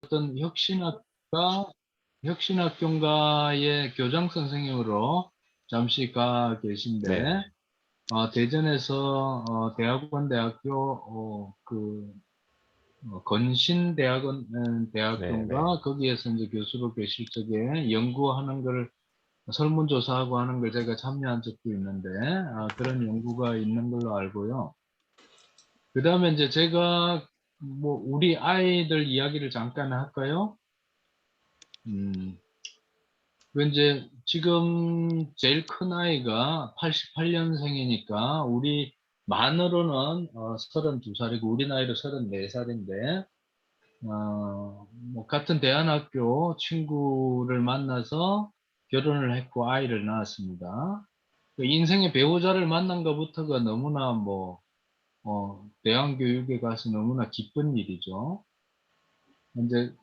어떤 혁신학교인가의 교장 선생님으로 잠시 가 계신데, 네네. 대전에서 대학원 대학교 건신대학원 네네. 대학교인가 거기에서 이제 교수로 계실 적에 연구하는 걸 설문조사하고 하는 걸 제가 참여한 적도 있는데, 그런 연구가 있는 걸로 알고요. 그 다음에 이제 제가 뭐 우리 아이들 이야기를 잠깐 할까요? 음, 그 이제 지금 제일 큰 아이가 88년생이니까 우리 만으로는 32살이고 우리 나이로 34살인데, 뭐 같은 대안학교 친구를 만나서 결혼을 했고 아이를 낳았습니다. 그 인생의 배우자를 만난 것부터가 너무나 대안 교육에 가서 너무나 기쁜 일이죠. 이제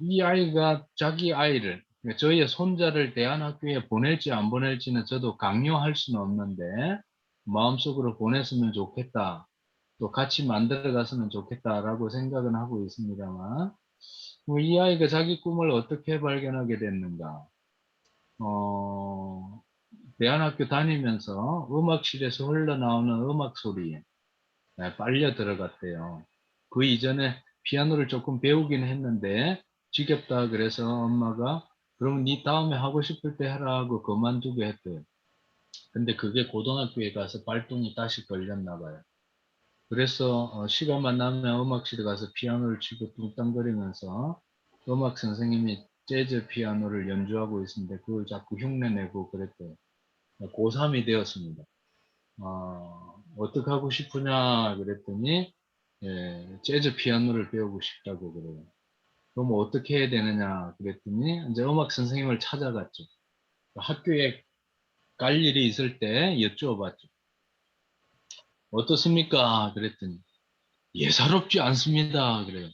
이 아이가 자기 아이를, 그러니까 저희의 손자를 대안학교에 보낼지 안 보낼지는 저도 강요할 수는 없는데 마음속으로 보냈으면 좋겠다. 또 같이 만들어 갔으면 좋겠다라고 생각은 하고 있습니다만, 이 아이가 자기 꿈을 어떻게 발견하게 됐는가? 어, 대안학교 다니면서 음악실에서 흘러나오는 음악 소리에 빨려 들어갔대요. 그 이전에 피아노를 조금 배우긴 했는데 지겹다 그래서 엄마가 그럼 네 다음에 하고 싶을 때 해라 하고 그만두게 했대요. 근데 그게 고등학교에 가서 발동이 다시 걸렸나 봐요. 그래서 시간만 나면 음악실에 가서 피아노를 치고 뚱땅거리면서 음악 선생님이 재즈 피아노를 연주하고 있는데 그걸 자꾸 흉내내고 그랬대요. 고3이 되었습니다. 어떻게 하고 싶으냐 그랬더니 재즈 피아노를 배우고 싶다고 그래요. 그럼 어떻게 해야 되느냐 그랬더니 이제 음악 선생님을 찾아갔죠. 학교에 갈 일이 있을 때 여쭈어봤죠. 어떻습니까? 그랬더니 예사롭지 않습니다. 그래요.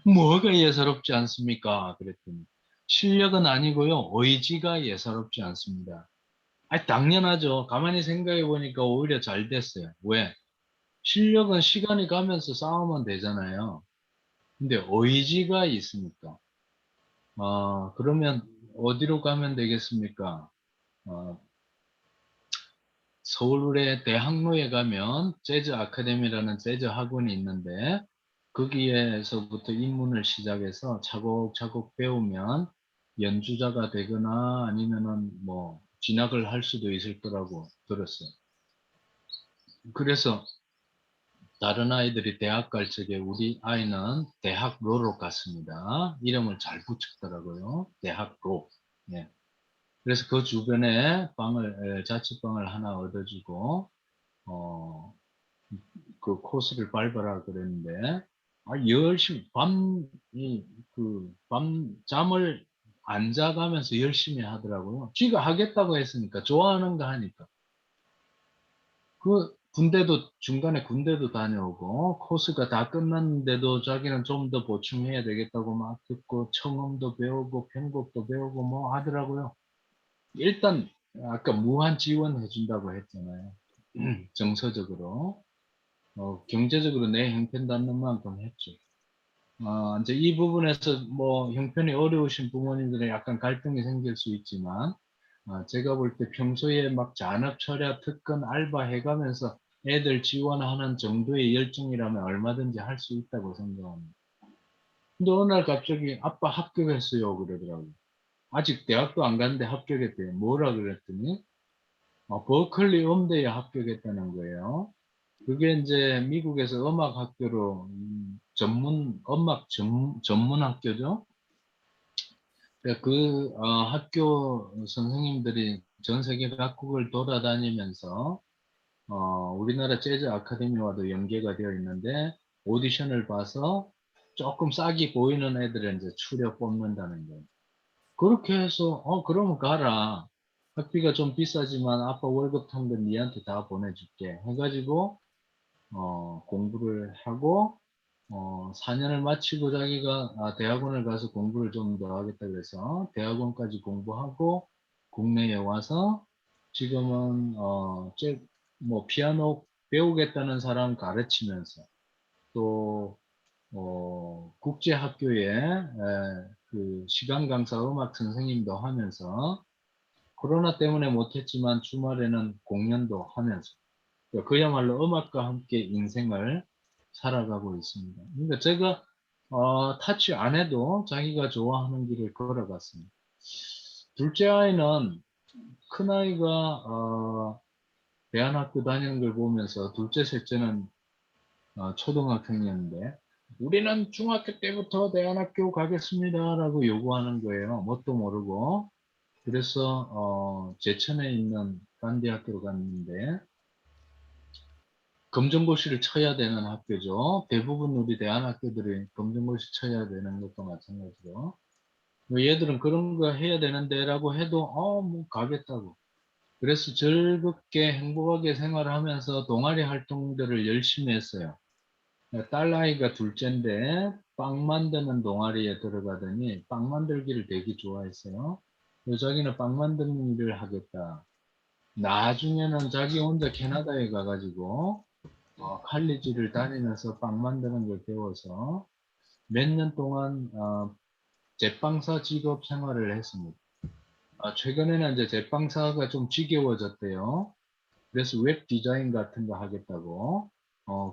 뭐가 예사롭지 않습니까? 그랬더니 실력은 아니고요. 의지가 예사롭지 않습니다. 당연하죠. 가만히 생각해 보니까 오히려 잘 됐어요. 왜? 실력은 시간이 가면서 쌓으면 되잖아요. 근데 의지가 있으니까. 그러면 어디로 가면 되겠습니까? 어, 서울의 대학로에 가면 재즈 아카데미라는 재즈 학원이 있는데 거기에서부터 입문을 시작해서 차곡차곡 배우면 연주자가 되거나 아니면은 뭐 진학을 할 수도 있을 거라고 들었어요. 그래서 다른 아이들이 대학 갈 적에 우리 아이는 대학로로 갔습니다. 이름을 잘 붙였더라고요. 대학로. 네. 그래서 그 주변에 자취방을 하나 얻어주고, 어, 그 코스를 밟아라 그랬는데, 열심히, 잠을 안 자가면서 열심히 하더라고요. 쥐가 하겠다고 했으니까, 좋아하는 거 하니까. 중간에 군대도 다녀오고, 코스가 다 끝났는데도 자기는 좀 더 보충해야 되겠다고 막 듣고, 청음도 배우고, 편곡도 배우고 뭐 하더라고요. 일단, 아까 무한 지원해준다고 했잖아요. 정서적으로. 경제적으로 내 형편 닿는 만큼 했죠. 이제 이 부분에서 뭐 형편이 어려우신 부모님들은 약간 갈등이 생길 수 있지만, 제가 볼 때 평소에 막 잔업, 철야, 특근, 알바 해가면서 애들 지원하는 정도의 열정이라면 얼마든지 할 수 있다고 생각합니다. 근데 어느 날 갑자기 아빠 합격했어요 그러더라고요. 아직 대학도 안 갔는데 합격했대요. 뭐라 그랬더니 버클리 음대에 합격했다는 거예요. 그게 이제 미국에서 음악 학교로 전문 학교죠. 그러니까 학교 선생님들이 전 세계 각국을 돌아다니면서 우리나라 재즈 아카데미와도 연계가 되어 있는데 오디션을 봐서 조금 싹이 보이는 애들을 이제 추려 뽑는다는 거예요. 그렇게 해서 그러면 가라. 학비가 좀 비싸지만 아빠 월급 탄 건 니한테 다 보내줄게 해가지고 공부를 하고 4년을 마치고 자기가 대학원을 가서 공부를 좀 더 하겠다 그래서 대학원까지 공부하고 국내에 와서 지금은 뭐 피아노 배우겠다는 사람 가르치면서 또 국제학교에 그 시간 강사 음악 선생님도 하면서 코로나 때문에 못했지만 주말에는 공연도 하면서 그야말로 음악과 함께 인생을 살아가고 있습니다. 그러니까 제가 타치 안 해도 자기가 좋아하는 길을 걸어갔습니다. 둘째 아이는 큰 아이가 대안학교 다니는 걸 보면서 둘째, 셋째는 초등학생이었는데 우리는 중학교 때부터 대안학교 가겠습니다라고 요구하는 거예요. 뭣도 모르고. 그래서 제천에 있는 단대학교로 갔는데 검정고시를 쳐야 되는 학교죠. 대부분 우리 대안학교들이 검정고시 쳐야 되는 것도 마찬가지로. 뭐 얘들은 그런 거 해야 되는데라고 해도 뭐 가겠다고. 그래서 즐겁게 행복하게 생활하면서 동아리 활동들을 열심히 했어요. 딸아이가 둘째인데 빵 만드는 동아리에 들어가더니 빵 만들기를 되게 좋아했어요. 그래서 자기는 빵 만드는 일을 하겠다. 나중에는 자기 혼자 캐나다에 가가지고 칼리지를 다니면서 빵 만드는 걸 배워서 몇 년 동안 제빵사 직업 생활을 했습니다. 최근에는 이제 제빵사가 좀 지겨워졌대요. 그래서 웹 디자인 같은 거 하겠다고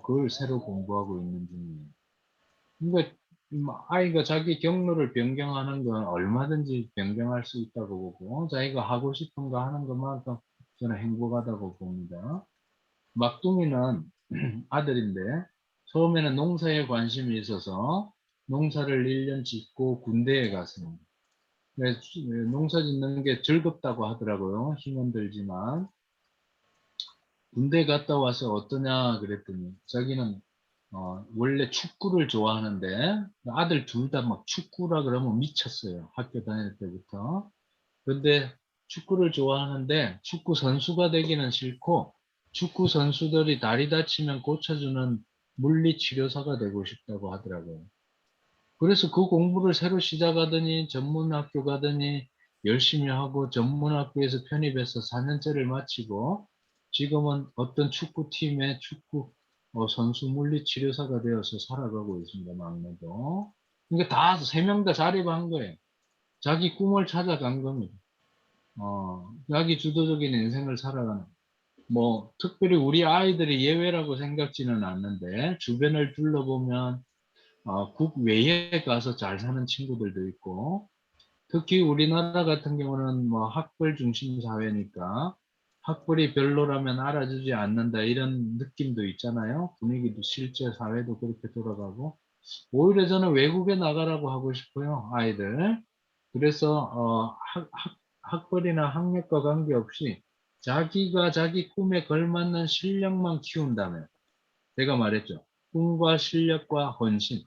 그걸 새로 공부하고 있는 중이에요. 그러니까 아이가 자기 경로를 변경하는 건 얼마든지 변경할 수 있다고 보고 자기가 하고 싶은 거 하는 것만큼 저는 행복하다고 봅니다. 막둥이는 아들인데 처음에는 농사에 관심이 있어서 농사를 1년 짓고 군대에 갔습니다. 농사 짓는 게 즐겁다고 하더라고요. 힘은 들지만. 군대 갔다 와서 어떠냐 그랬더니 자기는 원래 축구를 좋아하는데 아들 둘 다 막 축구라 그러면 미쳤어요. 학교 다닐 때부터. 근데 축구를 좋아하는데 축구 선수가 되기는 싫고 축구 선수들이 다리 다치면 고쳐주는 물리치료사가 되고 싶다고 하더라고요. 그래서 그 공부를 새로 시작하더니 전문학교 가더니 열심히 하고 전문학교에서 편입해서 4년째를 마치고 지금은 어떤 축구팀의 축구 선수 물리치료사가 되어서 살아가고 있습니다. 막내도. 그러니까 다 세 명 다 자립한 거예요. 자기 꿈을 찾아간 겁니다. 자기 주도적인 인생을 살아가는. 뭐 특별히 우리 아이들이 예외라고 생각지는 않는데 주변을 둘러보면 국외에 가서 잘 사는 친구들도 있고, 특히 우리나라 같은 경우는 뭐 학벌 중심 사회니까 학벌이 별로라면 알아주지 않는다 이런 느낌도 있잖아요. 분위기도 실제 사회도 그렇게 돌아가고, 오히려 저는 외국에 나가라고 하고 싶어요, 아이들. 그래서 학벌이나 학력과 관계없이 자기가 자기 꿈에 걸맞는 실력만 키운다면, 제가 말했죠. 꿈과 실력과 헌신.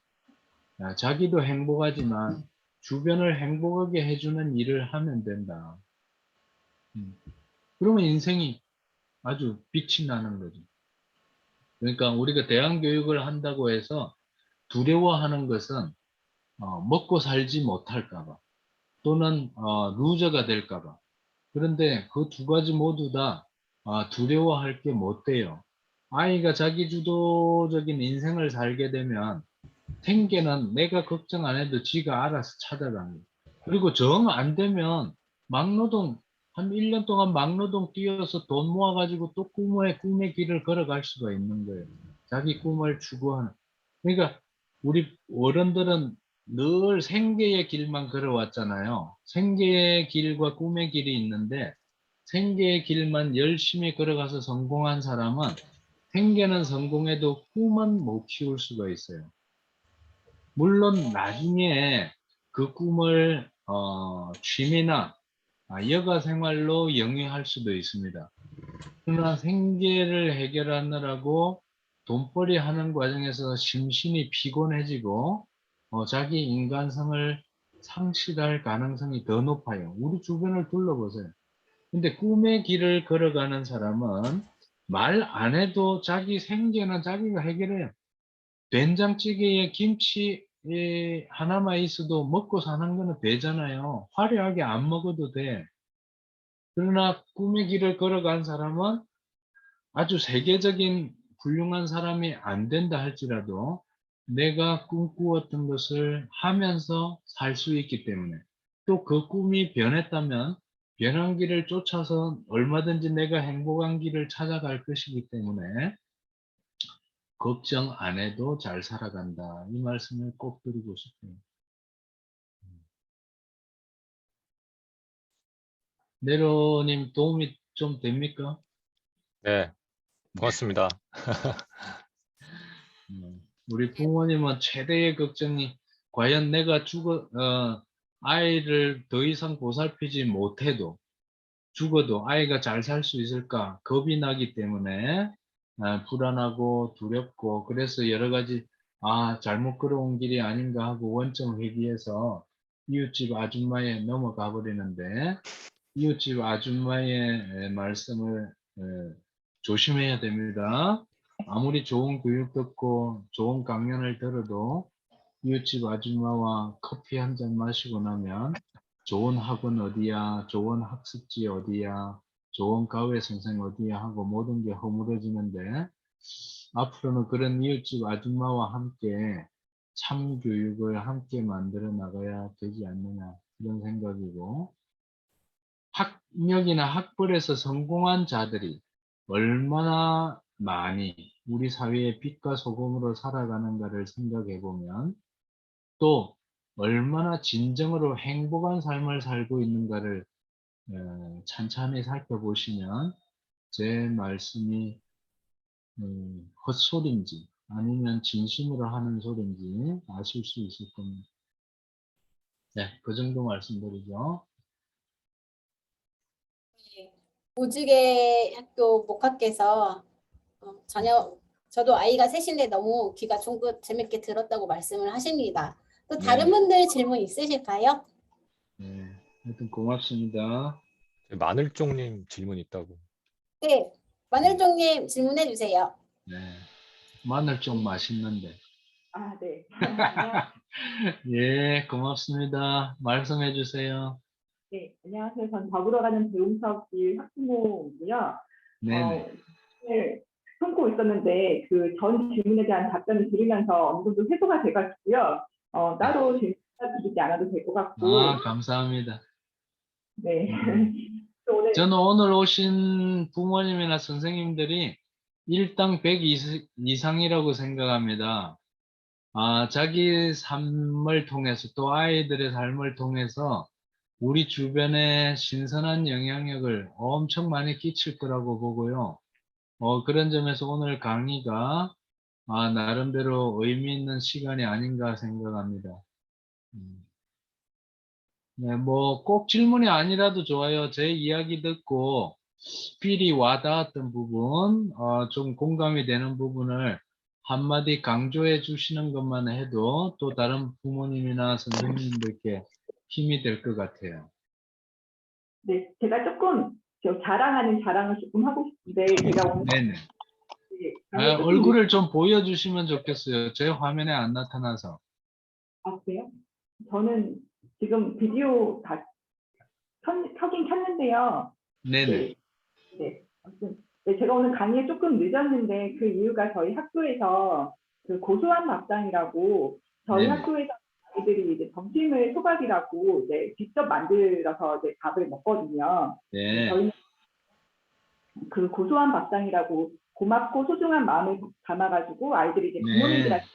자기도 행복하지만 주변을 행복하게 해주는 일을 하면 된다. 그러면 인생이 아주 빛이 나는 거죠. 그러니까 우리가 대학 교육을 한다고 해서 두려워하는 것은 먹고 살지 못할까 봐 또는 루저가 될까 봐. 그런데 그 두 가지 모두 다 두려워할 게 못 돼요. 아이가 자기 주도적인 인생을 살게 되면 생계는 내가 걱정 안 해도 지가 알아서 찾아갑니다. 그리고 정 안 되면 막노동 한 1년 동안 막노동 뛰어서 돈 모아가지고 또 꿈의 길을 걸어갈 수가 있는 거예요. 자기 꿈을 추구하는. 그러니까 우리 어른들은 늘 생계의 길만 걸어왔잖아요. 생계의 길과 꿈의 길이 있는데 생계의 길만 열심히 걸어가서 성공한 사람은 생계는 성공해도 꿈은 못 키울 수가 있어요. 물론 나중에 그 꿈을 취미나 여가 생활로 영위할 수도 있습니다. 그러나 생계를 해결하느라고 돈벌이 하는 과정에서 심신이 피곤해지고 자기 인간성을 상실할 가능성이 더 높아요. 우리 주변을 둘러보세요. 근데 꿈의 길을 걸어가는 사람은 말 안 해도 자기 생계는 자기가 해결해요. 된장찌개에 김치 하나만 있어도 먹고 사는 거는 되잖아요. 화려하게 안 먹어도 돼. 그러나 꿈의 길을 걸어간 사람은 아주 세계적인 훌륭한 사람이 안 된다 할지라도 내가 꿈꾸었던 것을 하면서 살 수 있기 때문에 또 그 꿈이 변했다면 변한 길을 쫓아서 얼마든지 내가 행복한 길을 찾아갈 것이기 때문에 걱정 안 해도 잘 살아간다. 이 말씀을 꼭 드리고 싶어요. 네로님 도움이 좀 됩니까? 네, 고맙습니다. 우리 부모님은 최대의 걱정이 과연 내가 아이를 더 이상 보살피지 못해도 죽어도 아이가 잘 살 수 있을까 겁이 나기 때문에 불안하고 두렵고 그래서 여러 가지 잘못 걸어온 길이 아닌가 하고 원점 회귀해서 이웃집 아줌마에 넘어가 버리는데 이웃집 아줌마의 말씀을 조심해야 됩니다. 아무리 좋은 교육 듣고 좋은 강연을 들어도 이웃집 아줌마와 커피 한 잔 마시고 나면 좋은 학원 어디야, 좋은 학습지 어디야, 좋은 가외 선생 어디야 하고 모든 게 허물어지는데 앞으로는 그런 이웃집 아줌마와 함께 참 교육을 함께 만들어 나가야 되지 않느냐 이런 생각이고 학력이나 학벌에서 성공한 자들이 얼마나 많이 우리 사회의 빛과 소금으로 살아가는가를 생각해 보면 또 얼마나 진정으로 행복한 삶을 살고 있는가를 찬찬히 살펴보시면 제 말씀이 헛소리인지 아니면 진심으로 하는 소리인지 아실 수 있을 겁니다. 네, 그 정도 말씀드리죠. 보직의 학교 목학께서 저도 아이가 셋인데 너무 귀가 쫑긋 재밌게 들었다고 말씀을 하십니다. 또 다른 네. 분들 질문 있으실까요? 네, 하여튼 고맙습니다. 마늘종님 질문 있다고. 네, 마늘종님 질문해 주세요. 네, 마늘 좀 맛있는데. 네. 예, 고맙습니다. 말씀해 주세요. 네, 안녕하세요. 전 더불어가는 배움사업실 학부모이고요. 네네. 오늘 품고 있었는데 그 전 질문에 대한 답변을 들으면서 어느 정도 해소가 돼가지고요. 따로 질문 드리지 않아도 될 것 같고. 감사합니다. 네. 오늘 저는 오늘 오신 부모님이나 선생님들이 일당 100 이상이라고 생각합니다. 자기 삶을 통해서 또 아이들의 삶을 통해서 우리 주변에 신선한 영향력을 엄청 많이 끼칠 거라고 보고요. 그런 점에서 오늘 강의가 나름대로 의미 있는 시간이 아닌가 생각합니다. 네, 뭐 꼭 질문이 아니라도 좋아요. 제 이야기 듣고 필히 와닿았던 부분, 좀 공감이 되는 부분을 한마디 강조해 주시는 것만 해도 또 다른 부모님이나 선생님들께 힘이 될 것 같아요. 네, 제가 조금 자랑하는 자랑을 조금 하고 싶은데 제가 오늘 네네. 조금 얼굴을 좀 보여주시면 좋겠어요. 제 화면에 안 나타나서. 그래요? 저는 지금 비디오 다 켜긴 켰는데요. 네네. 네. 아무튼 네, 제가 오늘 강의에 조금 늦었는데 그 이유가 저희 학교에서 그 고소한 밥상이라고 저희 네네. 학교에서 아이들이 이제 점심을 소박이라고 이제 직접 만들어서 이제 밥을 먹거든요. 네. 저희는 그 고소한 밥상이라고 고맙고 소중한 마음을 담아가지고 아이들이 이제 부모님들한테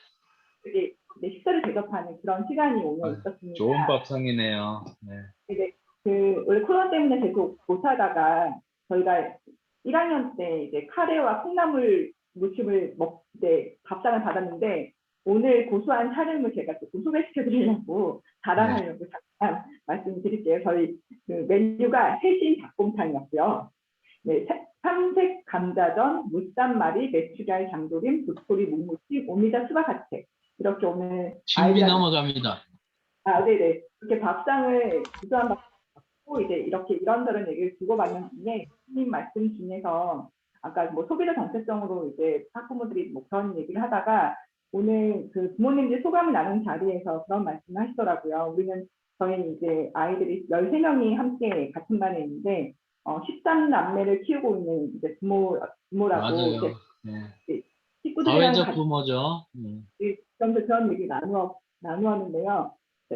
이제 식사를 대접하는 그런 시간이 오늘 있었습니다. 좋은 밥상이네요. 네. 원래 코로나 때문에 계속 못하다가 저희가 1학년 때 이제 카레와 콩나물 무침을 이제 밥상을 받았는데 오늘 고소한 사령을 제가 조금 소개시켜드리려고 자랑하려고 잠깐 말씀드릴게요. 저희 그 메뉴가 해신 닭곰탕이었고요. 네, 삼색 감자전, 무쌈말이, 메추리알 장조림, 도토리 묵무침, 오미자 수박화채 이렇게 오늘 신비 넘어갑니다. 네네. 이렇게 밥상을 고소한 밥 이제 이렇게 이런저런 얘기를 주고받는 중에 교수님 말씀 중에서 아까 뭐 소비자 정체성으로 이제 학부모들이 뭐 그런 얘기를 하다가 오늘 그 부모님들 소감을 나눈 자리에서 그런 말씀을 하시더라고요. 저희 이제 아이들이 13명이 함께 같은 반에 있는데 13남매를 키우고 있는 부모라고 맞아요. 이제 네. 식구들이랑 사회적 같이 부모죠. 그러면서 그런 얘기 나누었는데요.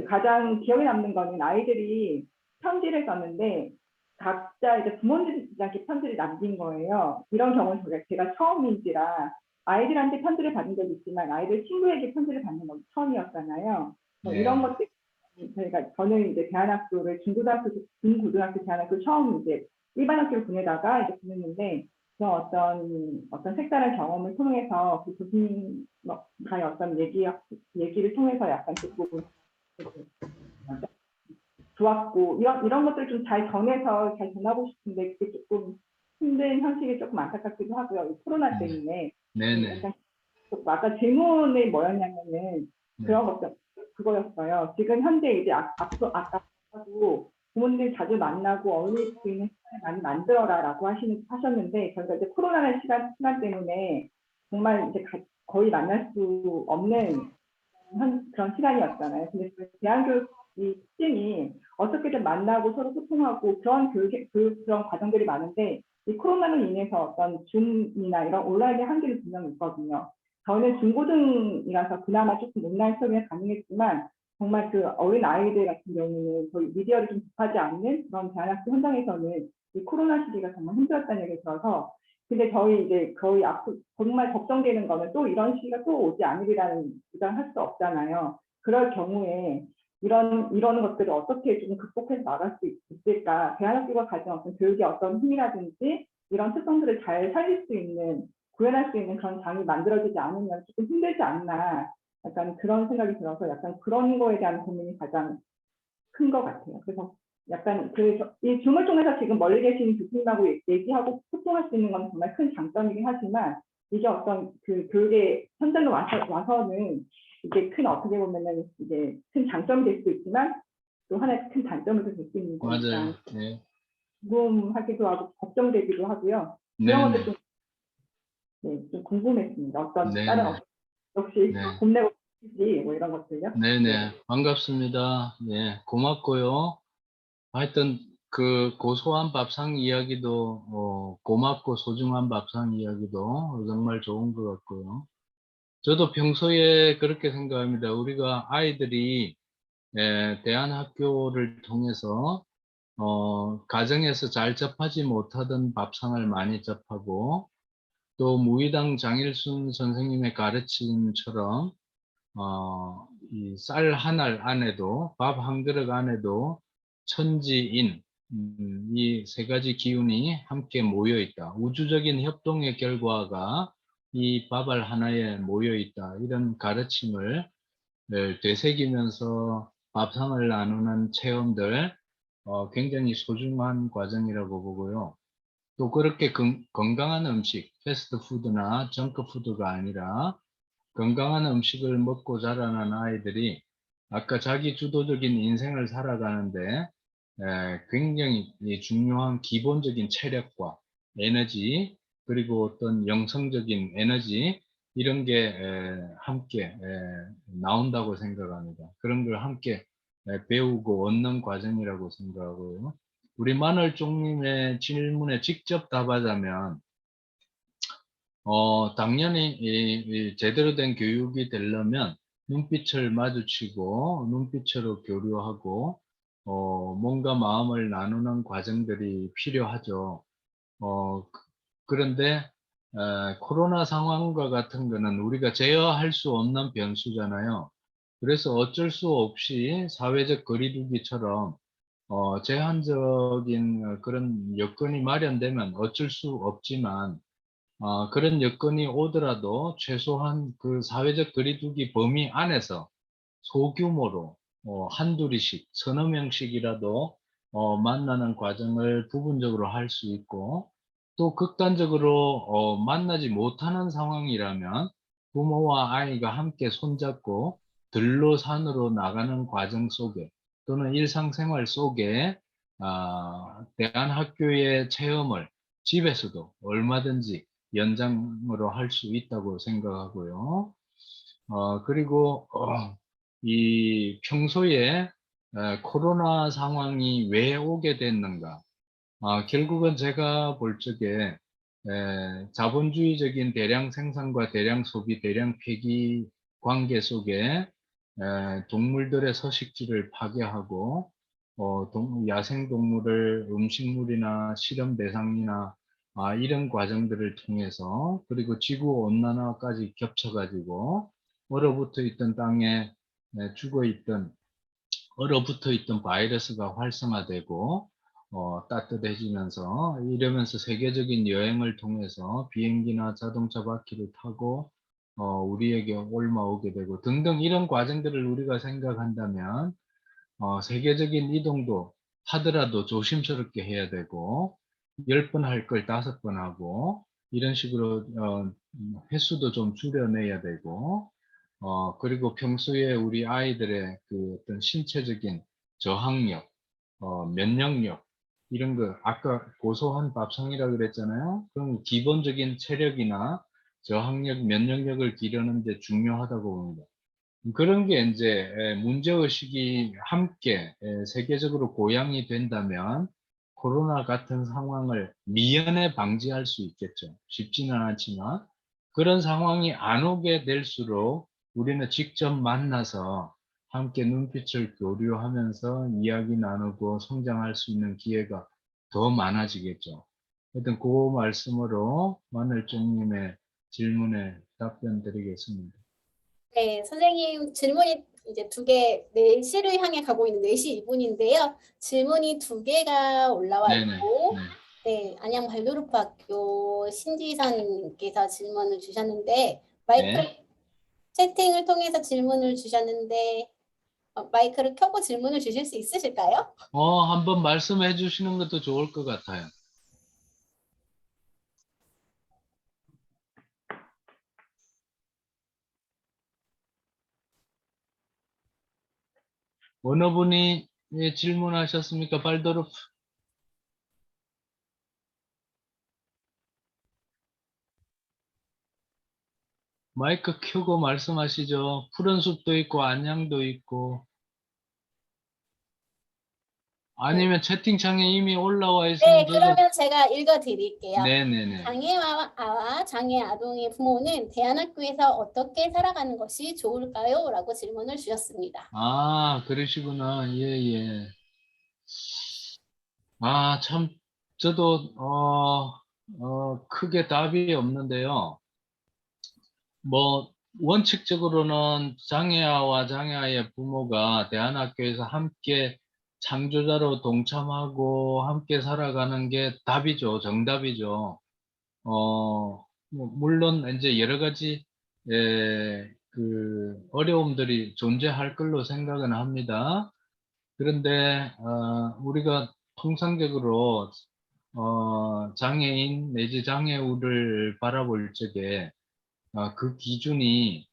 가장 기억에 남는 거는 아이들이 편지를 썼는데 각자 이제 부모님들한테 편지를 남긴 거예요. 이런 경우는 제가 처음인지라 아이들한테 편지를 받은 적이 있지만 아이들 친구에게 편지를 받는 건 처음이었잖아요. 네. 이런 것들 저는 이제 대안학교를 중고등학교 대안학교 처음 이제 일반 학교를 보내다가 이제 보냈는데 그런 어떤 색다른 경험을 통해서 그 교수님과의 어떤 얘기를 통해서 약간 조금 좋았고 이런 것들 좀 잘 전해서 잘 전하고 싶은데 그게 조금 힘든 현실이 조금 안타깝기도 하고요. 이 코로나 때문에 네네. 약간 아까 질문이 뭐였냐면은 네. 그런 것들 그거였어요. 지금 현재 이제 아까도 부모님 자주 만나고 어울릴 수 있는 시간을 많이 만들어라라고 하셨는데 저희가 이제 코로나라는 시간 때문에 정말 이제 거의 만날 수 없는 그런 시간이었잖아요. 근데 대한교육이 특징이 어떻게든 만나고 서로 소통하고 그런 그런 과정들이 많은데 이 코로나로 인해서 어떤 줌이나 이런 온라인의 한계는 분명히 있거든요. 저는 중고등이라서 그나마 조금 온라인 수업이 가능했지만 정말 그 어린 아이들 같은 경우는 거의 미디어를 좀 접하지 않는 그런 대안학교 현장에서는 이 코로나 시기가 정말 힘들었다는 얘기를 들어서 근데 저희 이제 거의 앞으로 정말 걱정되는 거는 또 이런 시기가 또 오지 않으리라는 주장할 수 없잖아요. 그럴 경우에 이런 것들을 어떻게 좀 극복해서 나갈 수 있을까? 대안학교가 가진 어떤 교육의 어떤 힘이라든지 이런 특성들을 잘 살릴 수 있는 구현할 수 있는 그런 장이 만들어지지 않으면 조금 힘들지 않나 약간 그런 생각이 들어서 약간 그런 거에 대한 고민이 가장 큰 것 같아요. 그래서 약간 이 줌을 통해서 지금 멀리 계신 교수님하고 얘기하고 소통할 수 있는 건 정말 큰 장점이긴 하지만 이게 어떤 그 교육의 현장으로 와서는 이게 큰 어떻게 보면은 이제 큰 장점이 될 수도 있지만 또 하나의 큰 단점이 될 수 있는 거니까 맞아요. 네. 궁금하기도 하고 걱정되기도 하고요. 이런 것들 좀 궁금했습니다. 어떤 다른 역시 네. 봄내고 싶지 뭐 이런 것들요. 네네. 반갑습니다. 네. 고맙고요. 하여튼 그 고소한 밥상 이야기도 고맙고 소중한 밥상 이야기도 정말 좋은 것 같고요. 저도 평소에 그렇게 생각합니다. 우리가 아이들이 대안학교를 통해서 가정에서 잘 접하지 못하던 밥상을 많이 접하고 또 무의당 장일순 선생님의 가르침처럼 이 쌀 한 알 안에도 밥 한 그릇 안에도 천지인 이 세 가지 기운이 함께 모여 있다. 우주적인 협동의 결과가 이 밥알 하나에 모여 있다. 이런 가르침을 되새기면서 밥상을 나누는 체험들 굉장히 소중한 과정이라고 보고요. 또 그렇게 건강한 음식, 패스트푸드나 정크푸드가 아니라 건강한 음식을 먹고 자라는 아이들이 아까 자기 주도적인 인생을 살아가는데 굉장히 중요한 기본적인 체력과 에너지 그리고 어떤 영성적인 에너지 이런 게 함께 나온다고 생각합니다. 그런 걸 함께 배우고 얻는 과정이라고 생각하고요. 우리 마늘종님의 질문에 직접 답하자면 당연히 이 제대로 된 교육이 되려면 눈빛을 마주치고 눈빛으로 교류하고 몸과 마음을 나누는 과정들이 필요하죠. 그런데 코로나 상황과 같은 거는 우리가 제어할 수 없는 변수잖아요. 그래서 어쩔 수 없이 사회적 거리두기처럼 제한적인 그런 여건이 마련되면 어쩔 수 없지만 그런 여건이 오더라도 최소한 그 사회적 거리두기 범위 안에서 소규모로 한둘이씩 서너 명씩이라도 만나는 과정을 부분적으로 할 수 있고 또 극단적으로 만나지 못하는 상황이라면 부모와 아이가 함께 손잡고 들로 산으로 나가는 과정 속에 또는 일상생활 속에 대안학교의 체험을 집에서도 얼마든지 연장으로 할 수 있다고 생각하고요. 그리고 이 평소에 코로나 상황이 왜 오게 됐는가? 결국은 제가 볼 적에 자본주의적인 대량 생산과 대량 소비, 대량 폐기과 관계 속에 동물들의 서식지를 파괴하고 야생 동물을 음식물이나 실험 대상이나 이런 과정들을 통해서 그리고 지구 온난화까지 겹쳐가지고 얼어붙어 있던 땅에 얼어붙어 있던 바이러스가 활성화되고 따뜻해지면서 이러면서 세계적인 여행을 통해서 비행기나 자동차 바퀴를 타고 우리에게 옮아오게 되고 등등 이런 과정들을 우리가 생각한다면 세계적인 이동도 하더라도 조심스럽게 해야 되고 10번 할 걸 5번 하고 이런 식으로 횟수도 좀 줄여내야 되고 그리고 평소에 우리 아이들의 그 어떤 신체적인 저항력, 면역력 이런 거 아까 고소한 밥상이라고 그랬잖아요. 그럼 기본적인 체력이나 저항력, 면역력을 기르는 데 중요하다고 봅니다. 그런 게 이제 문제의식이 함께 세계적으로 고양이 된다면 코로나 같은 상황을 미연에 방지할 수 있겠죠. 쉽지는 않지만 그런 상황이 안 오게 될수록 우리는 직접 만나서 함께 눈빛을 교류하면서 이야기 나누고 성장할 수 있는 기회가 더 많아지겠죠. 하여튼 그 말씀으로 마늘종님의 질문에 답변 드리겠습니다. 네, 선생님 질문이 이제 2개, 4시를 향해 가고 있는 4시 1분인데요. 질문이 2개가 올라와 네네. 있고, 네. 네, 안양 발도르프학교 신지선님께서 질문을 주셨는데, 마이크 네. 채팅을 통해서 질문을 주셨는데, 마이크를 켜고 질문을 주실 수 있으실까요? 한번 말씀해 주시는 것도 좋을 것 같아요. 어느 분이 질문하셨습니까? 발도르프. 마이크 켜고 말씀하시죠. 푸른 숲도 있고 안양도 있고 아니면 채팅창에 이미 올라와 있으면 네, 그러면 제가 읽어드릴게요. 네네네. 장애아와 장애 아동의 부모는 대안학교에서 어떻게 살아가는 것이 좋을까요? 라고 질문을 주셨습니다. 그러시구나. 예. 참 저도 크게 답이 없는데요. 뭐 원칙적으로는 장애아와 장애아의 부모가 대안학교에서 함께 창조자로 동참하고 함께 살아가는 게 답이죠. 정답이죠. 물론 이제 여러 가지 그 어려움들이 존재할 걸로 생각은 합니다. 그런데 우리가 통상적으로 장애인 내지 장애우를 바라볼 적에 그 기준이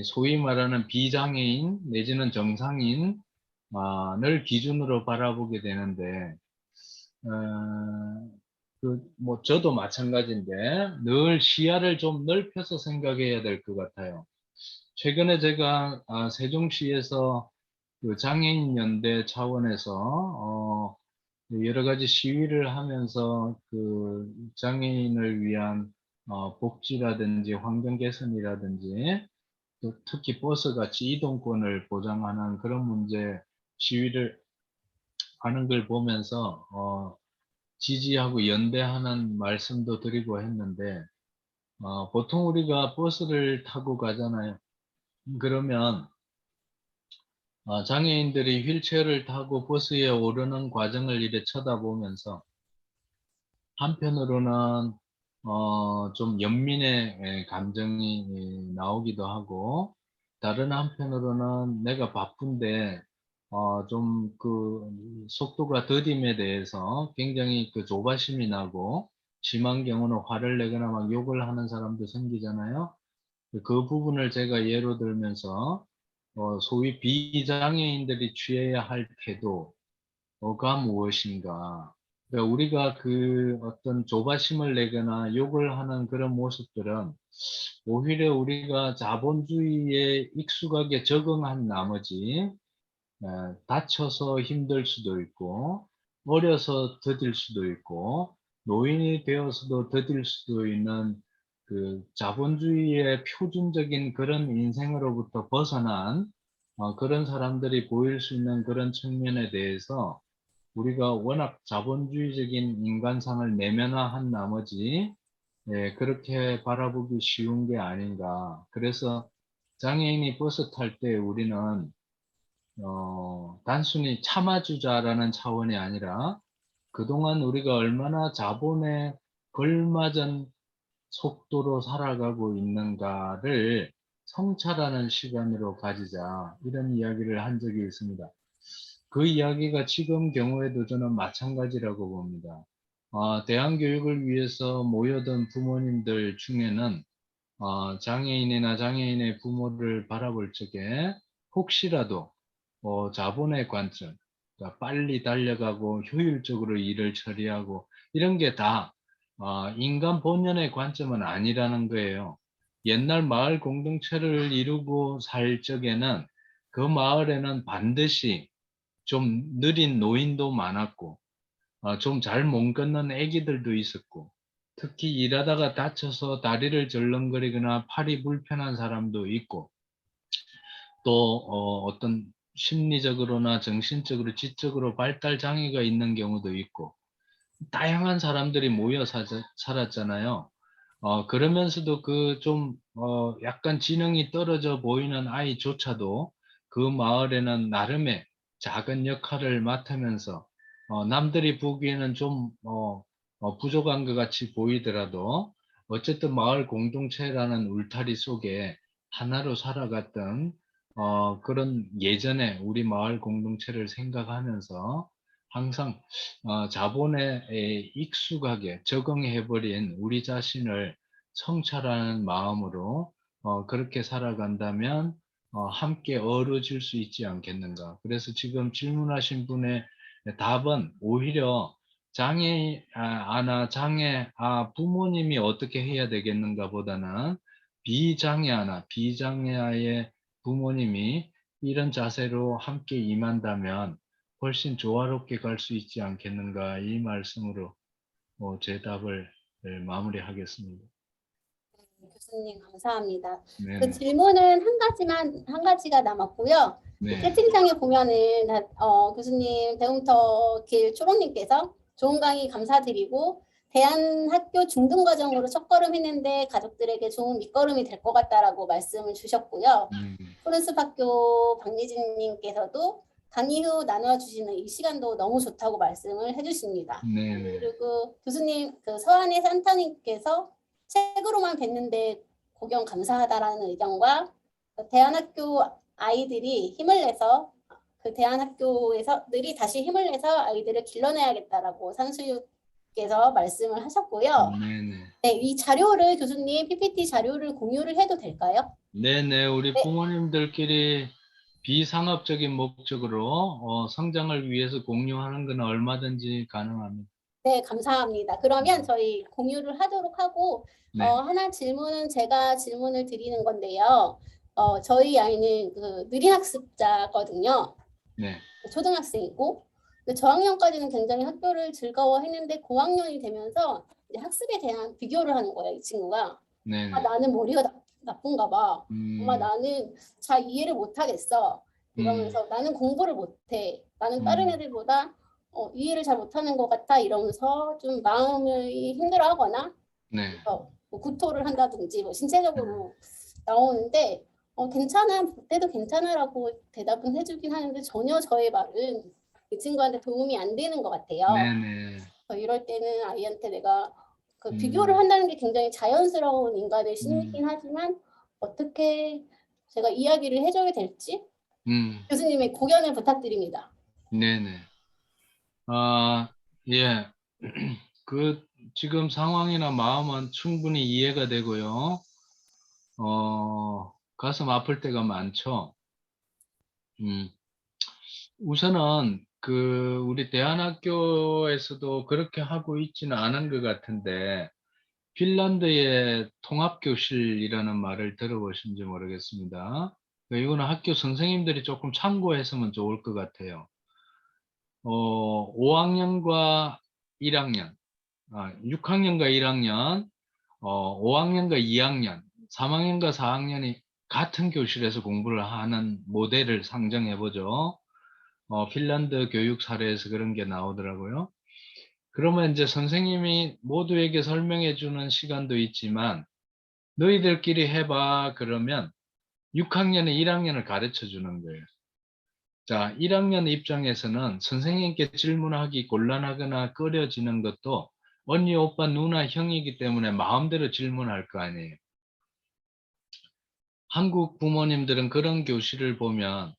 소위 말하는 비장애인 내지는 정상인을 기준으로 바라보게 되는데 뭐 저도 마찬가지인데 늘 시야를 좀 넓혀서 생각해야 될 것 같아요. 최근에 제가 세종시에서 그 장애인 연대 차원에서 여러 가지 시위를 하면서 그 장애인을 위한 복지라든지 환경 개선이라든지 또 특히 버스 같이 이동권을 보장하는 그런 문제 시위를 하는 걸 보면서 지지하고 연대하는 말씀도 드리고 했는데 보통 우리가 버스를 타고 가잖아요. 그러면 장애인들이 휠체어를 타고 버스에 오르는 과정을 이렇게 쳐다보면서 한편으로는 좀 연민의 감정이 나오기도 하고 다른 한편으로는 내가 바쁜데 좀 그 속도가 더딤에 대해서 굉장히 그 조바심이 나고 심한 경우는 화를 내거나 막 욕을 하는 사람도 생기잖아요. 그 부분을 제가 예로 들면서 소위 비장애인들이 취해야 할 태도가 무엇인가. 그러니까 우리가 그 어떤 조바심을 내거나 욕을 하는 그런 모습들은 오히려 우리가 자본주의에 익숙하게 적응한 나머지 다쳐서 힘들 수도 있고 어려서 더딜 수도 있고 노인이 되어서도 더딜 수도 있는 그 자본주의의 표준적인 그런 인생으로부터 벗어난 그런 사람들이 보일 수 있는 그런 측면에 대해서 우리가 워낙 자본주의적인 인간상을 내면화한 나머지 그렇게 바라보기 쉬운 게 아닌가. 그래서 장애인이 버스 탈 때 우리는 단순히 참아주자라는 차원이 아니라 그동안 우리가 얼마나 자본에 걸맞은 속도로 살아가고 있는가를 성찰하는 시간으로 가지자 이런 이야기를 한 적이 있습니다. 그 이야기가 지금 경우에도 저는 마찬가지라고 봅니다. 대안 교육을 위해서 모여든 부모님들 중에는 장애인이나 장애인의 부모를 바라볼 적에 혹시라도 자본의 관점, 그러니까 빨리 달려가고 효율적으로 일을 처리하고 이런 게 다 인간 본연의 관점은 아니라는 거예요. 옛날 마을 공동체를 이루고 살 적에는 그 마을에는 반드시 좀 느린 노인도 많았고 좀 잘 못 걷는 애기들도 있었고 특히 일하다가 다쳐서 다리를 절렁거리거나 팔이 불편한 사람도 있고 또 어떤 심리적으로나 정신적으로 지적으로 발달 장애가 있는 경우도 있고 다양한 사람들이 모여 살았잖아요. 그러면서도 그 좀 약간 지능이 떨어져 보이는 아이조차도 그 마을에는 나름의 작은 역할을 맡으면서 남들이 보기에는 좀 부족한 것 같이 보이더라도 어쨌든 마을 공동체라는 울타리 속에 하나로 살아갔던 그런 예전에 우리 마을 공동체를 생각하면서 항상 자본에 익숙하게 적응해버린 우리 자신을 성찰하는 마음으로 그렇게 살아간다면 함께 어우러질 수 있지 않겠는가. 그래서 지금 질문하신 분의 답은 오히려 부모님이 어떻게 해야 되겠는가 보다는 비장애아의 부모님이 이런 자세로 함께 임한다면 훨씬 조화롭게 갈 수 있지 않겠는가 이 말씀으로 제 답을 마무리하겠습니다. 교수님 감사합니다. 그 네네. 질문은 한 가지가 남았고요. 네. 채팅창에 보면은 교수님 대웅터 길 초롱님께서 좋은 강의 감사드리고 대안학교 중등과정으로 첫걸음했는데 가족들에게 좋은 밑거름이 될 것 같다라고 말씀을 주셨고요. 푸른숲학교 박예진님께서도 강의 후 나눠주시는 이 시간도 너무 좋다고 말씀을 해주십니다. 네네. 그리고 교수님 그 서한의 산타님께서 책으로만 뵀는데 고경 감사하다라는 의견과 대안학교 아이들이 힘을 내서 그 대안학교에서들이 다시 힘을 내서 아이들을 길러내야겠다라고 산수유께서 말씀을 하셨고요. 네네. 네, 이 자료를 교수님 PPT 자료를 공유를 해도 될까요? 네네. 우리 네. 부모님들끼리 비상업적인 목적으로 성장을 위해서 공유하는 건 얼마든지 가능합니다. 네, 감사합니다. 그러면 저희 공유를 하도록 하고 네. 하나 제가 질문을 드리는 건데요. 저희 아이는 그 느린 학습자거든요. 네. 초등학생이고 저학년까지는 굉장히 학교를 즐거워했는데 고학년이 되면서 이제 학습에 대한 비교를 하는 거예요. 이 친구가. 네네. 나는 머리가 나쁜가 봐. 엄마 나는 잘 이해를 못하겠어. 이러면서 나는 공부를 못해. 나는 다른 애들보다 이해를 잘 못하는 것 같아. 이러면서 좀 마음을 힘들어하거나 네. 뭐 구토를 한다든지 뭐 신체적으로 나오는데 괜찮아. 그때도 괜찮아라고 대답은 해주긴 하는데 전혀 저의 말은 이 친구한테 도움이 안 되는 것 같아요. 네네. 이럴 때는 아이한테 내가 그 비교를 한다는 게 굉장히 자연스러운 인간의 심리긴 하지만 어떻게 제가 이야기를 해줘야 될지 교수님의 고견을 부탁드립니다. 네네. 예. 그 지금 상황이나 마음은 충분히 이해가 되고요. 가슴 아플 때가 많죠. 우선은 우리 대안학교에서도 그렇게 하고 있지는 않은 것 같은데 핀란드의 통합교실이라는 말을 들어보신지 모르겠습니다. 이거는 학교 선생님들이 조금 참고했으면 좋을 것 같아요. 5학년과 1학년, 6학년과 1학년, 5학년과 2학년, 3학년과 4학년이 같은 교실에서 공부를 하는 모델을 상정해 보죠. 핀란드 교육 사례에서 그런 게 나오더라고요. 그러면 이제 선생님이 모두에게 설명해 주는 시간도 있지만 너희들끼리 해봐 그러면 6학년에 1학년을 가르쳐 주는 거예요. 자, 1학년 입장에서는 선생님께 질문하기 곤란하거나 꺼려지는 것도 언니, 오빠, 누나, 형이기 때문에 마음대로 질문할 거 아니에요. 한국 부모님들은 그런 교실을 보면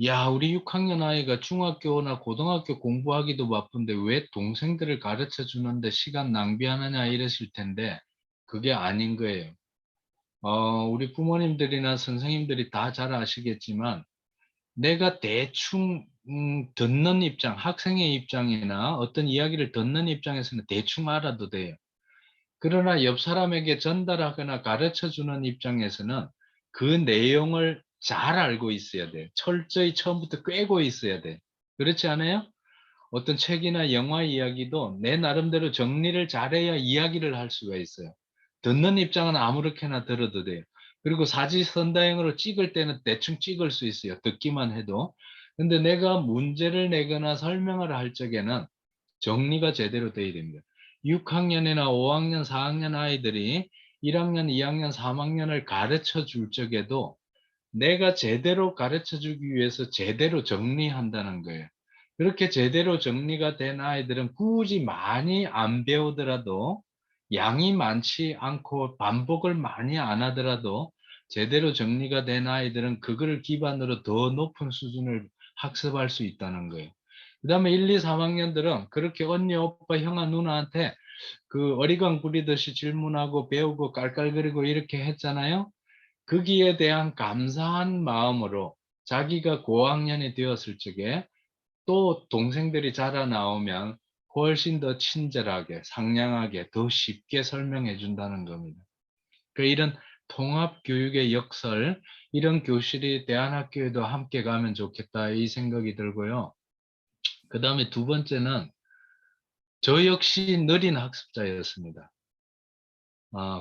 야, 우리 6학년 아이가 중학교나 고등학교 공부하기도 바쁜데 왜 동생들을 가르쳐 주는데 시간 낭비하느냐 이러실 텐데 그게 아닌 거예요. 우리 부모님들이나 선생님들이 다 잘 아시겠지만 내가 대충 듣는 입장, 학생의 입장이나 어떤 이야기를 듣는 입장에서는 대충 알아도 돼요. 그러나 옆 사람에게 전달하거나 가르쳐 주는 입장에서는 그 내용을 잘 알고 있어야 돼요. 철저히 처음부터 꿰고 있어야 돼. 그렇지 않아요? 어떤 책이나 영화 이야기도 내 나름대로 정리를 잘해야 이야기를 할 수가 있어요. 듣는 입장은 아무렇게나 들어도 돼요. 그리고 사지선다형으로 찍을 때는 대충 찍을 수 있어요. 듣기만 해도. 근데 내가 문제를 내거나 설명을 할 적에는 정리가 제대로 돼야 됩니다. 6학년이나 5학년, 4학년 아이들이 1학년, 2학년, 3학년을 가르쳐 줄 적에도 내가 제대로 가르쳐 주기 위해서 제대로 정리한다는 거예요. 그렇게 제대로 정리가 된 아이들은 굳이 많이 안 배우더라도 양이 많지 않고 반복을 많이 안 하더라도 제대로 정리가 된 아이들은 그걸 기반으로 더 높은 수준을 학습할 수 있다는 거예요. 그 다음에 1, 2, 3학년들은 그렇게 언니, 오빠, 형아, 누나한테 그 어리광 부리듯이 질문하고 배우고 깔깔거리고 이렇게 했잖아요. 거기에 대한 감사한 마음으로 자기가 고학년이 되었을 적에 또 동생들이 자라나오면 훨씬 더 친절하게, 상냥하게, 더 쉽게 설명해 준다는 겁니다. 이런 통합교육의 역설, 이런 교실이 대안학교에도 함께 가면 좋겠다 이 생각이 들고요. 그 다음에 두 번째는 저 역시 느린 학습자였습니다.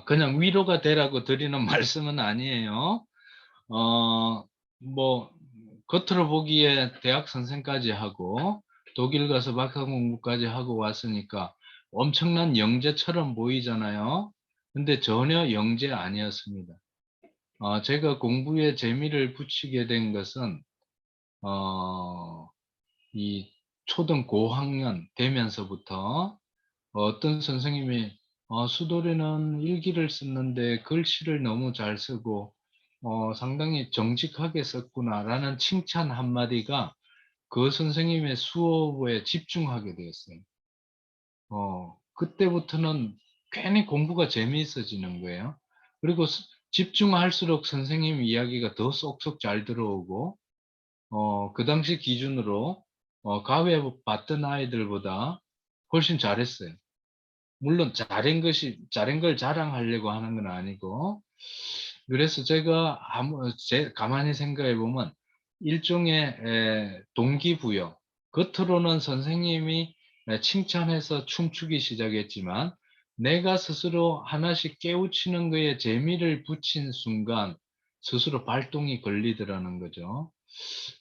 그냥 위로가 되라고 드리는 말씀은 아니에요. 뭐 겉으로 보기에 대학 선생까지 하고 독일 가서 박사 공부까지 하고 왔으니까 엄청난 영재처럼 보이잖아요. 근데 전혀 영재 아니었습니다. 제가 공부에 재미를 붙이게 된 것은 이 초등 고학년 되면서부터 어떤 선생님이 수돌이는 일기를 썼는데 글씨를 너무 잘 쓰고 상당히 정직하게 썼구나라는 칭찬 한마디가 그 선생님의 수업에 집중하게 되었어요. 그때부터는 괜히 공부가 재미있어지는 거예요. 그리고 집중할수록 선생님 이야기가 더 쏙쏙 잘 들어오고 그 당시 기준으로 가외 봤던 아이들보다 훨씬 잘했어요. 물론 잘한 걸 자랑하려고 하는 건 아니고, 그래서 제가 가만히 생각해 보면 일종의 동기부여, 겉으로는 선생님이 칭찬해서 춤추기 시작했지만 내가 스스로 하나씩 깨우치는 거에 재미를 붙인 순간 스스로 발동이 걸리더라는 거죠.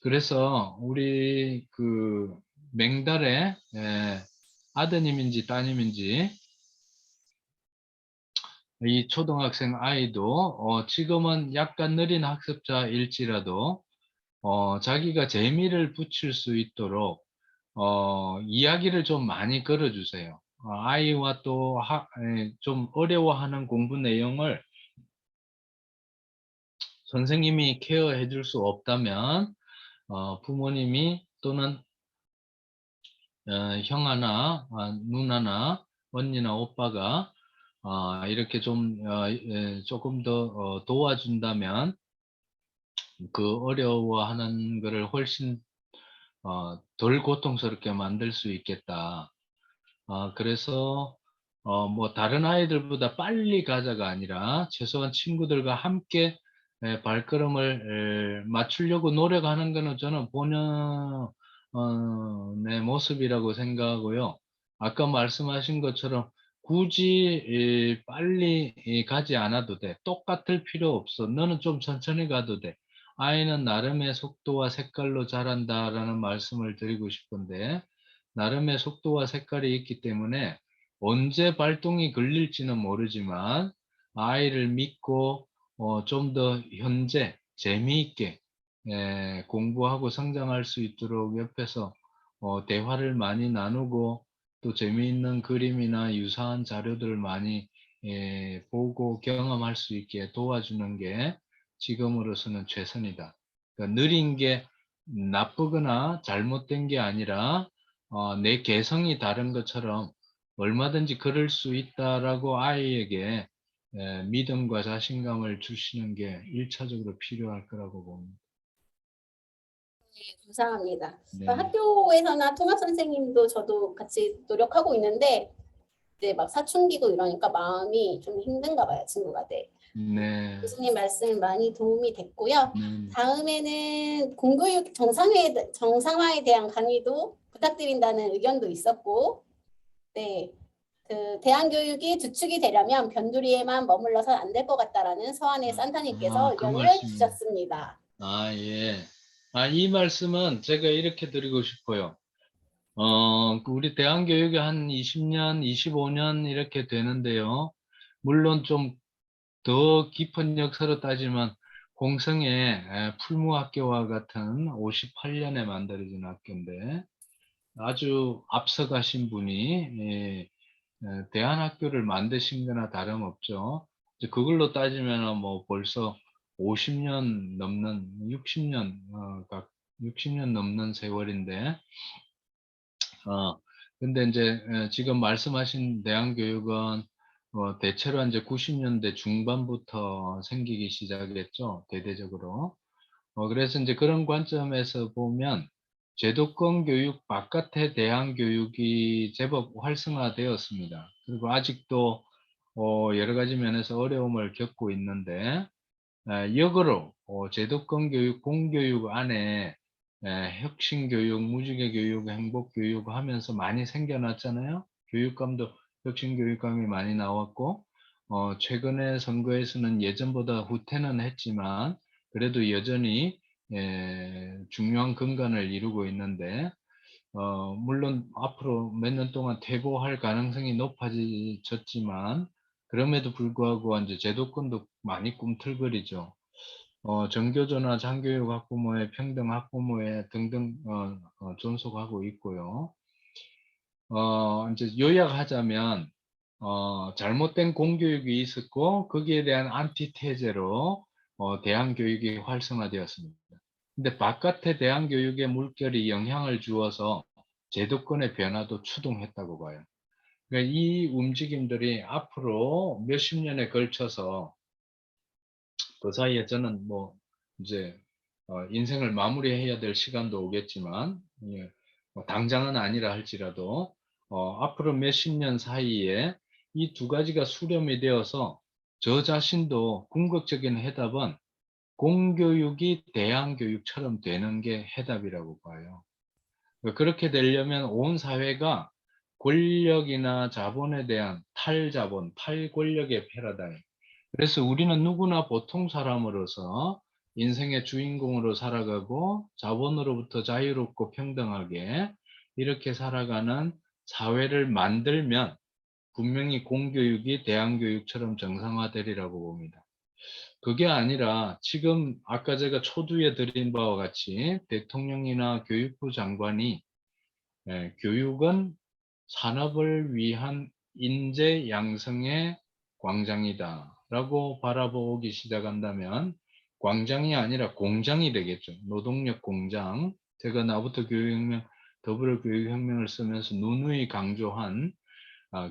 그래서 우리 그 맹달의 아드님인지 따님인지 이 초등학생 아이도 지금은 약간 느린 학습자일지라도 자기가 재미를 붙일 수 있도록 이야기를 좀 많이 걸어주세요. 아이와 또 좀 어려워하는 공부 내용을 선생님이 케어해 줄 수 없다면 부모님이 또는 형아나 누나나 언니나 오빠가 이렇게 좀 조금 더 도와준다면 그 어려워하는 것을 훨씬 덜 고통스럽게 만들 수 있겠다. 그래서 뭐 다른 아이들보다 빨리 가자가 아니라 최소한 친구들과 함께 발걸음을 맞추려고 노력하는 것은 저는 본연의 모습이라고 생각하고요. 아까 말씀하신 것처럼 굳이 빨리 가지 않아도 돼. 똑같을 필요 없어. 너는 좀 천천히 가도 돼. 아이는 나름의 속도와 색깔로 자란다라는 말씀을 드리고 싶은데 나름의 속도와 색깔이 있기 때문에 언제 발동이 걸릴지는 모르지만 아이를 믿고 좀 더 현재 재미있게 공부하고 성장할 수 있도록 옆에서 대화를 많이 나누고 또 재미있는 그림이나 유사한 자료들을 많이 보고 경험할 수 있게 도와주는 게 지금으로서는 최선이다. 그러니까 느린 게 나쁘거나 잘못된 게 아니라 내 개성이 다른 것처럼 얼마든지 그럴 수 있다라고 아이에게 믿음과 자신감을 주시는 게 1차적으로 필요할 거라고 봅니다. 감사합니다. 네. 학교에서나 통합 선생님도 저도 같이 노력하고 있는데 이제 막 사춘기고 이러니까 마음이 좀 힘든가 봐요, 친구가. 네. 네. 교수님 말씀 많이 도움이 됐고요. 네. 다음에는 공교육 정상화에 대한 강의도 부탁드린다는 의견도 있었고, 네, 그 대안교육이 주축이 되려면 변두리에만 머물러서 안 될 것 같다라는 서한의 산타님께서 그 의견을 말씀이요. 주셨습니다. 예. 이 말씀은 제가 이렇게 드리고 싶어요. 우리 대안교육이 한 20년, 25년 이렇게 되는데요. 물론 좀 더 깊은 역사로 따지면 공성의 풀무학교와 같은 58년에 만들어진 학교인데 아주 앞서가신 분이 대안학교를 만드신 거나 다름없죠. 이제 그걸로 따지면 뭐 벌써 50년 넘는 60년 60년 넘는 세월인데 근데 이제 지금 말씀하신 대안교육은 대체로 이제 90년대 중반부터 생기기 시작했죠. 대대적으로. 그래서 이제 그런 관점에서 보면 제도권 교육 바깥의 대안 교육이 제법 활성화되었습니다. 그리고 아직도 여러 가지 면에서 어려움을 겪고 있는데 역으로 제도권 교육, 공교육 안에 혁신교육, 무지개교육, 행복교육 하면서 많이 생겨났잖아요. 교육감도 혁신교육감이 많이 나왔고 최근에 선거에서는 예전보다 후퇴는 했지만 그래도 여전히 중요한 근간을 이루고 있는데 물론 앞으로 몇 년 동안 퇴보할 가능성이 높아졌지만 그럼에도 불구하고 이제 제도권도 많이 꿈틀거리죠. 정교조나 장교육 학부모의 평등 학부모의 등등 존속하고 있고요. 이제 요약하자면 잘못된 공교육이 있었고 거기에 대한 안티테제로 대안교육이 활성화되었습니다. 근데 바깥의 대안교육의 물결이 영향을 주어서 제도권의 변화도 추동했다고 봐요. 그러니까 이 움직임들이 앞으로 몇십 년에 걸쳐서 그 사이에 저는 뭐 이제 인생을 마무리해야 될 시간도 오겠지만 뭐 당장은 아니라 할지라도 앞으로 몇십 년 사이에 이 두 가지가 수렴이 되어서 저 자신도 궁극적인 해답은 공교육이 대안교육처럼 되는 게 해답이라고 봐요. 그렇게 되려면 온 사회가 권력이나 자본에 대한 탈자본, 탈권력의 패러다임. 그래서 우리는 누구나 보통 사람으로서 인생의 주인공으로 살아가고 자본으로부터 자유롭고 평등하게 이렇게 살아가는 사회를 만들면 분명히 공교육이 대안교육처럼 정상화되리라고 봅니다. 그게 아니라 지금 아까 제가 초두에 드린 바와 같이 대통령이나 교육부 장관이 교육은 산업을 위한 인재 양성의 광장이다 라고 바라보기 시작한다면 광장이 아니라 공장이 되겠죠. 노동력 공장. 제가 나부터 교육혁명, 더불어 교육혁명을 쓰면서 누누이 강조한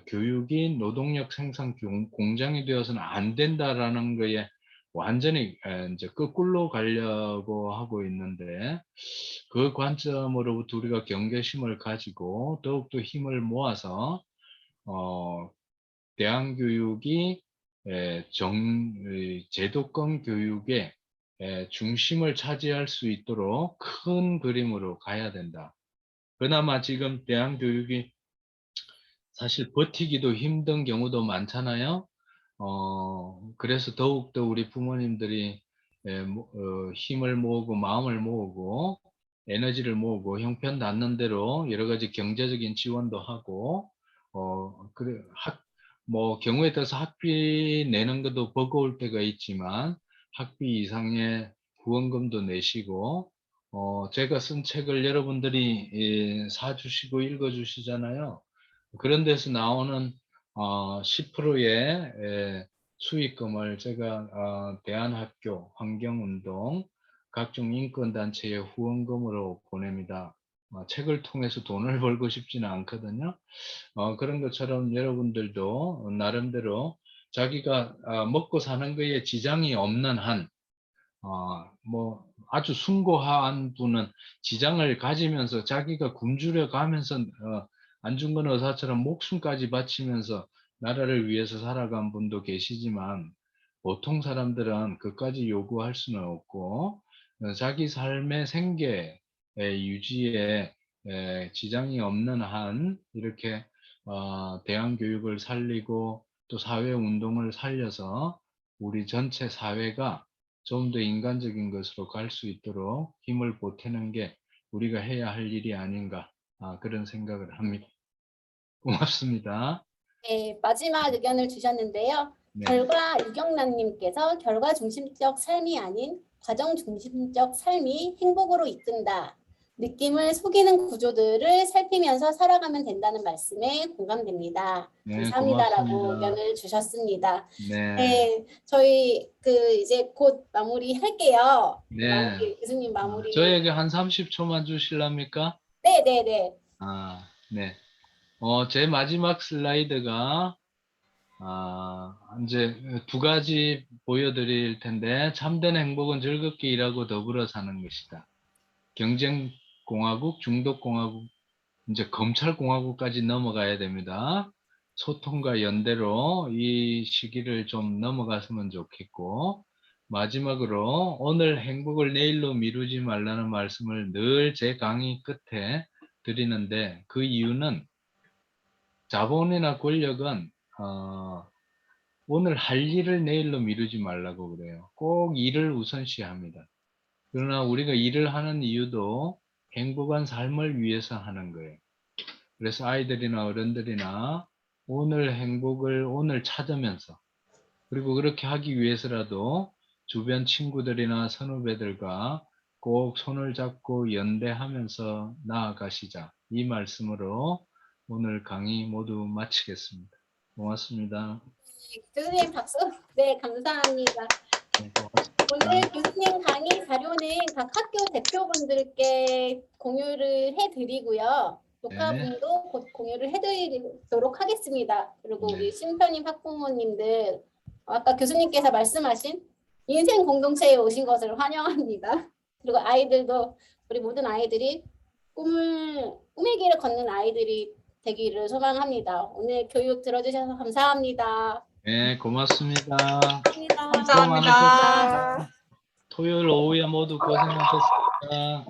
교육이 노동력 생산 공장이 되어서는 안 된다라는 거에 완전히 이제 거꾸로 가려고 하고 있는데 그 관점으로부터 우리가 경계심을 가지고 더욱더 힘을 모아서 대안교육이 제도권 교육의 중심을 차지할 수 있도록 큰 그림으로 가야 된다. 그나마 지금 대안교육이 사실 버티기도 힘든 경우도 많잖아요. 그래서 더욱더 우리 부모님들이 힘을 모으고 마음을 모으고 에너지를 모으고 형편 닿는 대로 여러 가지 경제적인 지원도 하고 그래 뭐 경우에 따라서 학비 내는 것도 버거울 때가 있지만 학비 이상의 후원금도 내시고 제가 쓴 책을 여러분들이 사주시고 읽어주시잖아요. 그런 데서 나오는 10%의 수익금을 제가 대한학교, 환경운동, 각종 인권단체의 후원금으로 보냅니다. 책을 통해서 돈을 벌고 싶지는 않거든요. 그런 것처럼 여러분들도 나름대로 자기가 먹고 사는 거에 지장이 없는 한, 뭐 아주 숭고한 분은 지장을 가지면서 자기가 굶주려 가면서 안중근 의사처럼 목숨까지 바치면서 나라를 위해서 살아간 분도 계시지만 보통 사람들은 그까지 요구할 수는 없고 자기 삶의 생계 유지에 지장이 없는 한 이렇게 대안교육을 살리고 또 사회운동을 살려서 우리 전체 사회가 좀 더 인간적인 것으로 갈 수 있도록 힘을 보태는 게 우리가 해야 할 일이 아닌가 그런 생각을 합니다. 고맙습니다. 네, 마지막 의견을 주셨는데요. 네. 결과 유경란님께서 결과 중심적 삶이 아닌 과정 중심적 삶이 행복으로 이끈다. 느낌을 속이는 구조들을 살피면서 살아가면 된다는 말씀에 공감됩니다. 네, 감사합니다라고 고맙습니다. 의견을 주셨습니다. 네. 네, 저희 이제 곧 마무리 할게요. 네. 마무리, 교수님 마무리. 저에게 한 30초만 주실랍니까? 네. 네. 제 마지막 슬라이드가 이제 두 가지 보여드릴 텐데 참된 행복은 즐겁게 일하고 더불어 사는 것이다. 경쟁공화국, 중독공화국, 이제 검찰공화국까지 넘어가야 됩니다. 소통과 연대로 이 시기를 좀 넘어갔으면 좋겠고 마지막으로 오늘 행복을 내일로 미루지 말라는 말씀을 늘 제 강의 끝에 드리는데 그 이유는 자본이나 권력은 오늘 할 일을 내일로 미루지 말라고 그래요. 꼭 일을 우선시합니다. 그러나 우리가 일을 하는 이유도 행복한 삶을 위해서 하는 거예요. 그래서 아이들이나 어른들이나 오늘 행복을 오늘 찾으면서 그리고 그렇게 하기 위해서라도 주변 친구들이나 선후배들과 꼭 손을 잡고 연대하면서 나아가시자. 이 말씀으로 오늘 강의 모두 마치겠습니다. 고맙습니다. 교수님 박수. 네, 감사합니다. 네, 고맙습니다. 오늘 교수님 강의 자료는 각 학교 대표분들께 공유를 해드리고요. 녹화분도 곧 공유를 해드리도록 하겠습니다. 그리고 우리 심편님 학부모님들 아까 교수님께서 말씀하신 인생 공동체에 오신 것을 환영합니다. 그리고 아이들도 우리 모든 아이들이 꿈의 길을 걷는 아이들이 되기를 소망합니다. 오늘 교육 들어주셔서 감사합니다. 네, 고맙습니다. 감사합니다. 토요일 오후에 모두 고생하셨습니다.